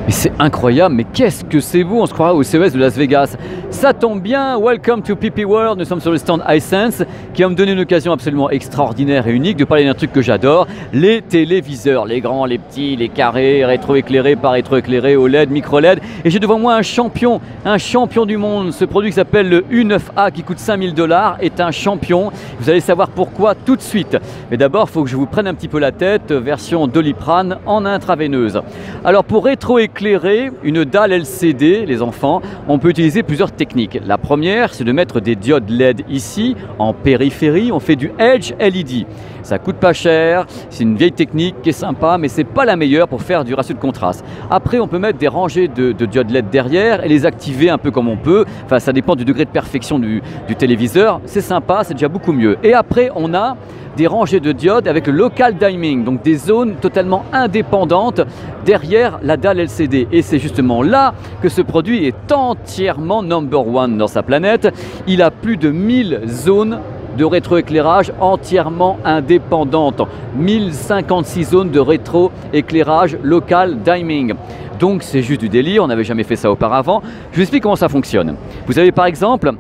Mais c'est incroyable, mais qu'est-ce que c'est beau, on se croirait au CES de Las Vegas. Ça tombe bien, welcome to PP World, nous sommes sur le stand iSense qui va me donner une occasion absolument extraordinaire et unique de parler d'un truc que j'adore, les téléviseurs, les grands, les petits, les carrés, rétroéclairés, pas rétroéclairés, OLED, micro-LED. Et j'ai devant moi un champion du monde. Ce produit qui s'appelle le U9A qui coûte 5000 $ est un champion. Vous allez savoir pourquoi tout de suite. Mais d'abord, il faut que je vous prenne un petit peu la tête, version Doliprane en intraveineuse. Alors pour rétroéclairer une dalle LCD, les enfants, on peut utiliser plusieurs techniques. La première, c'est de mettre des diodes LED ici, en périphérie. On fait du Edge LED. Ça coûte pas cher, c'est une vieille technique qui est sympa, mais c'est pas la meilleure pour faire du ratio de contraste. Après, on peut mettre des rangées de diodes LED derrière et les activer un peu comme on peut. Enfin, ça dépend du degré de perfection du téléviseur. C'est sympa, c'est déjà beaucoup mieux. Et après, on a des rangées de diodes avec le local dimming, donc des zones totalement indépendantes derrière la dalle LCD. Et c'est justement là que ce produit est entièrement number one dans sa planète. Il a plus de 1000 zones de rétroéclairage entièrement indépendantes. 1056 zones de rétroéclairage local dimming. Donc c'est juste du délire, on n'avait jamais fait ça auparavant. Je vous explique comment ça fonctionne. Vous avez par exemple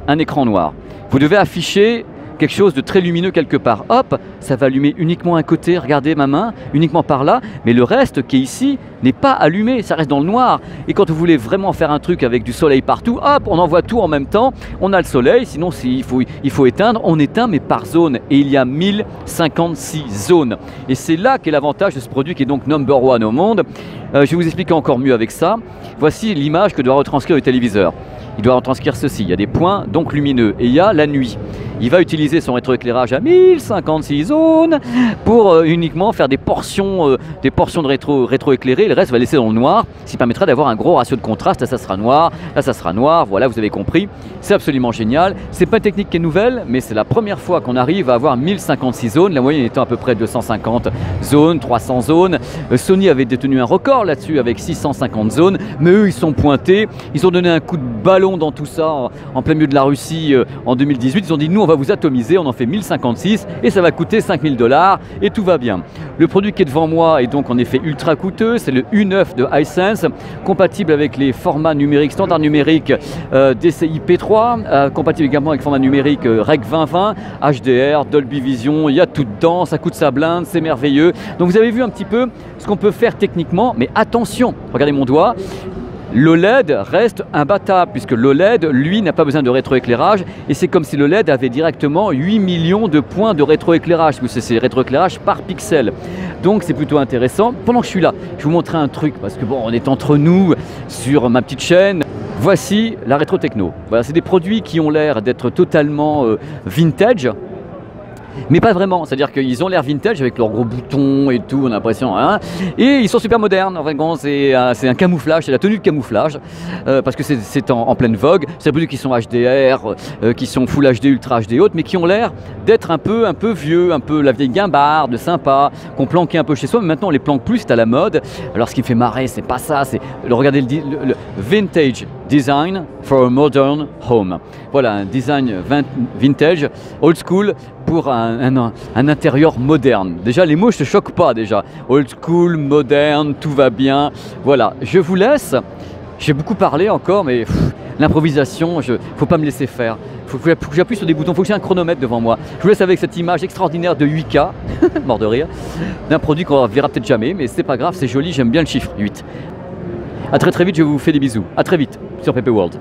un écran noir. Vous devez afficher quelque chose de très lumineux quelque part. Hop, ça va allumer uniquement un côté, regardez ma main, uniquement par là, mais le reste qui est ici n'est pas allumé, ça reste dans le noir. Et quand vous voulez vraiment faire un truc avec du soleil partout, hop, on envoie tout en même temps, on a le soleil, sinon il faut éteindre, on éteint mais par zone. Et il y a 1056 zones. Et c'est là qu'est l'avantage de ce produit qui est donc number one au monde. Je vais vous expliquer encore mieux avec ça. Voici l'image que doit retranscrire le téléviseur. Il doit retranscrire ceci, il y a des points donc lumineux et il y a la nuit. Il va utiliser son rétroéclairage à 1056 zones pour uniquement faire des portions de rétroéclairé. Le reste va laisser dans le noir, ce qui permettra d'avoir un gros ratio de contraste. Là ça sera noir, voilà, vous avez compris. C'est absolument génial. C'est pas une technique qui est nouvelle, mais c'est la première fois qu'on arrive à avoir 1056 zones, la moyenne étant à peu près 250 zones, 300 zones. Sony avait détenu un record là-dessus avec 650 zones, mais eux ils sont pointés, ils ont donné un coup de ballon dans tout ça en plein milieu de la Russie en 2018. Ils ont dit nous on va vous atomiser, on en fait 1056 et ça va coûter 5000 $ et tout va bien. Le produit qui est devant moi est donc en effet ultra coûteux, c'est le U9 de iSense, compatible avec les formats numériques, standards numériques DCI P3, compatible également avec format numérique Rec 2020, HDR, Dolby Vision, il y a tout dedans, ça coûte sa blinde, c'est merveilleux. Donc vous avez vu un petit peu ce qu'on peut faire techniquement, mais attention, regardez mon doigt. L'OLED reste imbattable puisque l'OLED, lui, n'a pas besoin de rétroéclairage et c'est comme si l'OLED avait directement 8 millions de points de rétroéclairage, parce que c'est rétroéclairage par pixel. Donc c'est plutôt intéressant. Pendant que je suis là, je vais vous montrer un truc parce que bon, on est entre nous sur ma petite chaîne. Voici la rétro techno. Voilà, c'est des produits qui ont l'air d'être totalement vintage. Mais pas vraiment, c'est-à-dire qu'ils ont l'air vintage avec leurs gros boutons et tout, on a l'impression, hein, et ils sont super modernes. En fait, c'est un camouflage, c'est la tenue de camouflage, parce que c'est en pleine vogue. C'est des produits qui sont HDR, qui sont Full HD, Ultra HD haute, mais qui ont l'air d'être un peu vieux, un peu la vieille guimbarde, sympa, qu'on planquait un peu chez soi, mais maintenant on les planque plus, c'est à la mode. Alors ce qui me fait marrer, c'est pas ça, c'est regardez le vintage design for a modern home. Voilà, un design vintage, old school, pour un intérieur moderne. Déjà, les mots ne se choquent pas déjà. Old school, moderne, tout va bien. Voilà, je vous laisse. J'ai beaucoup parlé encore, mais l'improvisation, il ne faut pas me laisser faire. Il faut que j'appuie sur des boutons, il faut que j'ai un chronomètre devant moi. Je vous laisse avec cette image extraordinaire de 8K, mort de rire, d'un produit qu'on ne verra peut-être jamais, mais c'est pas grave, c'est joli, j'aime bien le chiffre 8. A très vite, je vous fais des bisous. A très vite sur PP World.